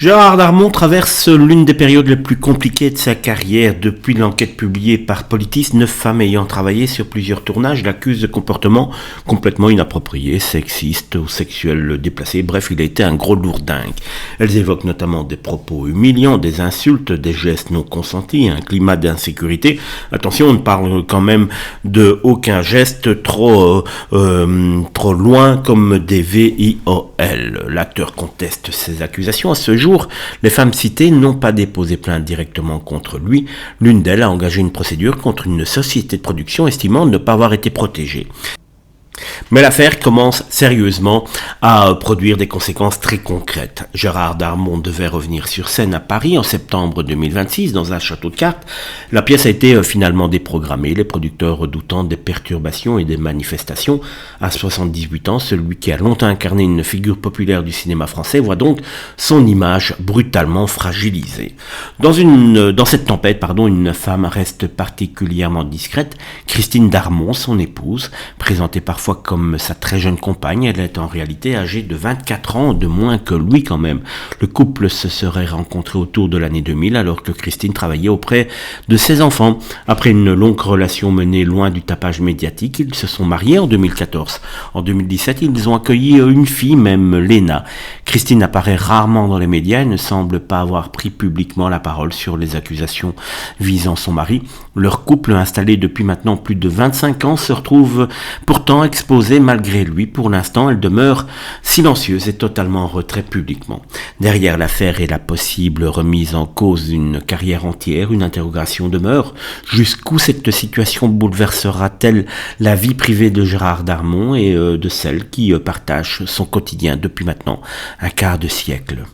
Gérard Darmon traverse l'une des périodes les plus compliquées de sa carrière. Depuis l'enquête publiée par Politis, 9 femmes ayant travaillé sur plusieurs tournages l'accusent de comportements complètement inappropriés, sexistes ou sexuels déplacés. Bref, il a été un gros lourdingue. Elles évoquent notamment des propos humiliants, des insultes, des gestes non consentis, un climat d'insécurité. Attention, on ne parle quand même de aucun geste trop loin comme des VIOL. L'acteur conteste ces accusations. À ce jour, les femmes citées n'ont pas déposé plainte directement contre lui. L'une d'elles a engagé une procédure contre une société de production estimant ne pas avoir été protégée. Mais l'affaire commence sérieusement à produire des conséquences très concrètes. Gérard Darmon devait revenir sur scène à Paris en septembre 2026 dans un château de cartes. La pièce a été finalement déprogrammée, les producteurs redoutant des perturbations et des manifestations. À 78 ans, celui qui a longtemps incarné une figure populaire du cinéma français voit donc son image brutalement fragilisée. Dans cette tempête, une femme reste particulièrement discrète. Christine Darmon, son épouse, présentée parfois comme sa très jeune compagne, elle est en réalité âgée de 24 ans de moins que lui quand même. Le couple se serait rencontré autour de l'année 2000 alors que Christine travaillait auprès de ses enfants. Après une longue relation menée loin du tapage médiatique, ils se sont mariés en 2014. En 2017, ils ont accueilli une fille, même Léna. Christine apparaît rarement dans les médias et ne semble pas avoir pris publiquement la parole sur les accusations visant son mari. Leur couple, installé depuis maintenant plus de 25 ans, se retrouve pourtant exposée malgré lui. Pour l'instant, elle demeure silencieuse et totalement en retrait publiquement. Derrière l'affaire et la possible remise en cause d'une carrière entière, une interrogation demeure. Jusqu'où cette situation bouleversera-t-elle la vie privée de Gérard Darmon et de celle qui partage son quotidien depuis maintenant un quart de siècle ?